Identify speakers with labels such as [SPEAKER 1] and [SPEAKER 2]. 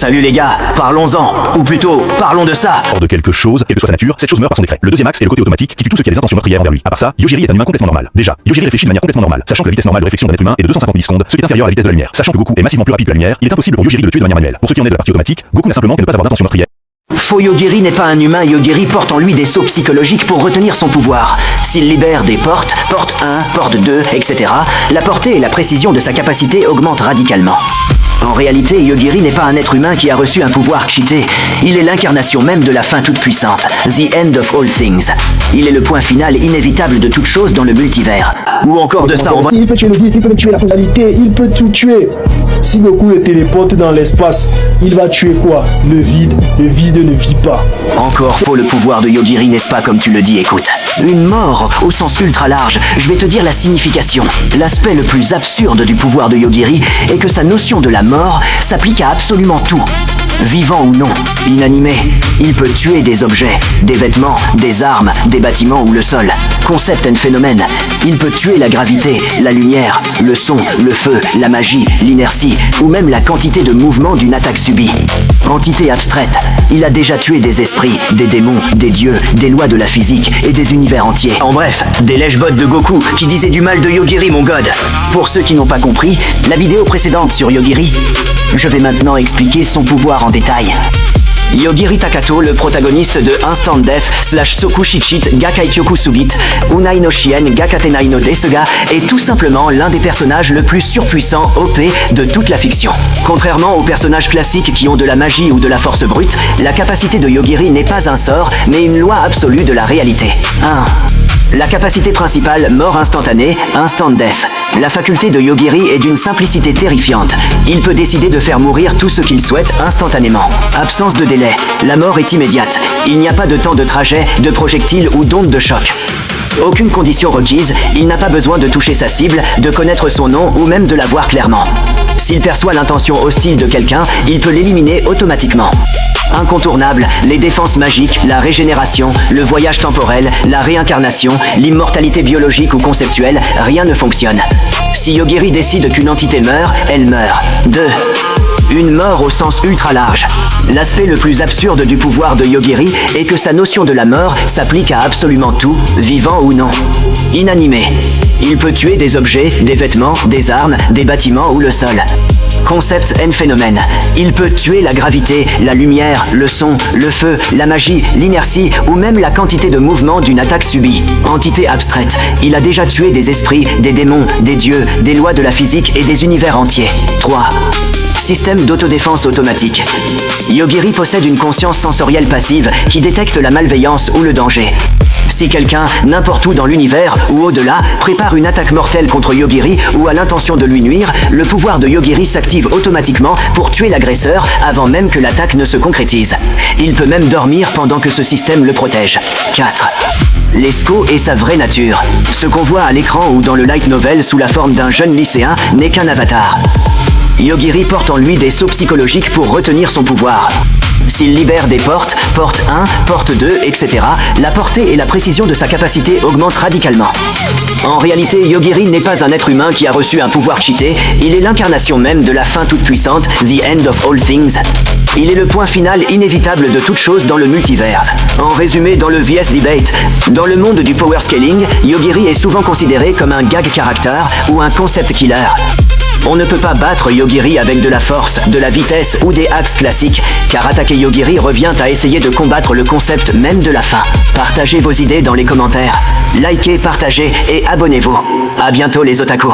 [SPEAKER 1] Salut les gars, parlons-en, ou plutôt, parlons de ça.
[SPEAKER 2] Hors de quelque chose, quelle que soit sa nature, cette chose meurt par son décret. Le deuxième axe est le côté automatique qui tue tout ce qui a des intentions meurtrières envers lui. À part ça, Yojiri est un humain complètement normal. Déjà, Yojiri réfléchit de manière complètement normale, sachant que la vitesse normale de réflexion d'un être humain est de 250 millisecondes, ce qui est inférieur à la vitesse de la lumière. Sachant que Goku est massivement plus rapide que la lumière, il est impossible pour Yojiri de le tuer de manière manuelle. Pour ce qui en est de la partie automatique, Goku n'a simplement qu'à ne pas avoir d'intention meurtrière.
[SPEAKER 1] Faux Yojiri n'est pas un humain, Yojiri porte en lui des sauts psychologiques pour retenir son pouvoir. S'il libère des portes, porte 1, porte 2, etc., la portée et la précision de sa capacité augmentent radicalement. En réalité, Yojiri n'est pas un être humain qui a reçu un pouvoir cheaté. Il est l'incarnation même de la fin toute puissante, the end of all things. Il est le point final inévitable de toute chose dans le multivers. Ou encore de ça,
[SPEAKER 3] Il peut tuer le vide, il peut tuer la causalité, il peut tout tuer. Si Goku le téléporte dans l'espace, il va tuer quoi? Le vide ne vit pas.
[SPEAKER 1] Encore faux le pouvoir de Yojiri, n'est-ce pas comme tu le dis, écoute. Une mort au sens ultra large, je vais te dire la signification. L'aspect le plus absurde du pouvoir de Yojiri est que sa notion de la mort s'applique à absolument tout. Vivant ou non, inanimé, il peut tuer des objets, des vêtements, des armes, des bâtiments ou le sol. Concept and phénomène, il peut tuer la gravité, la lumière, le son, le feu, la magie, l'inertie ou même la quantité de mouvement d'une attaque subie. Entité abstraite, il a déjà tué des esprits, des démons, des dieux, des lois de la physique et des univers entiers. En bref, des lèche-bots de Goku qui disaient du mal de Yojiri, mon god. Pour ceux qui n'ont pas compris, la vidéo précédente sur Yojiri, je vais maintenant expliquer son pouvoir en détail. Yojiri Takato, le protagoniste de Instant Death / Soku Shichit Gakaikyoku Sugit, Unai no Shien Gakatenai no Desuga, est tout simplement l'un des personnages le plus surpuissants OP de toute la fiction. Contrairement aux personnages classiques qui ont de la magie ou de la force brute, la capacité de Yojiri n'est pas un sort, mais une loi absolue de la réalité. 1. La capacité principale, mort instantanée, Instant Death. La faculté de Yojiri est d'une simplicité terrifiante. Il peut décider de faire mourir tout ce qu'il souhaite instantanément. Absence de délai. La mort est immédiate. Il n'y a pas de temps de trajet, de projectile ou d'onde de choc. Aucune condition requise, il n'a pas besoin de toucher sa cible, de connaître son nom ou même de la voir clairement. S'il perçoit l'intention hostile de quelqu'un, il peut l'éliminer automatiquement. Incontournable, les défenses magiques, la régénération, le voyage temporel, la réincarnation, l'immortalité biologique ou conceptuelle, rien ne fonctionne. Si Yojiri décide qu'une entité meurt, elle meurt. 2. Une mort au sens ultra large. L'aspect le plus absurde du pouvoir de Yojiri est que sa notion de la mort s'applique à absolument tout, vivant ou non. Inanimé. Il peut tuer des objets, des vêtements, des armes, des bâtiments ou le sol. Concept and phénomène. Il peut tuer la gravité, la lumière, le son, le feu, la magie, l'inertie ou même la quantité de mouvement d'une attaque subie. Entité abstraite. Il a déjà tué des esprits, des démons, des dieux, des lois de la physique et des univers entiers. 3. Système d'autodéfense automatique. Yojiri possède une conscience sensorielle passive qui détecte la malveillance ou le danger. Si quelqu'un, n'importe où dans l'univers ou au-delà, prépare une attaque mortelle contre Yojiri ou a l'intention de lui nuire, le pouvoir de Yojiri s'active automatiquement pour tuer l'agresseur avant même que l'attaque ne se concrétise. Il peut même dormir pendant que ce système le protège. 4. L'esco est sa vraie nature. Ce qu'on voit à l'écran ou dans le light novel sous la forme d'un jeune lycéen n'est qu'un avatar. Yojiri porte en lui des sauts psychologiques pour retenir son pouvoir. S'il libère des portes, porte 1, porte 2, etc., la portée et la précision de sa capacité augmentent radicalement. En réalité, Yojiri n'est pas un être humain qui a reçu un pouvoir cheaté, il est l'incarnation même de la fin toute puissante, the end of all things. Il est le point final inévitable de toute chose dans le multivers. En résumé, dans le VS Debate, dans le monde du power scaling, Yojiri est souvent considéré comme un gag character ou un concept killer. On ne peut pas battre Yojiri avec de la force, de la vitesse ou des axes classiques, car attaquer Yojiri revient à essayer de combattre le concept même de la fin. Partagez vos idées dans les commentaires. Likez, partagez et abonnez-vous. À bientôt les otaku.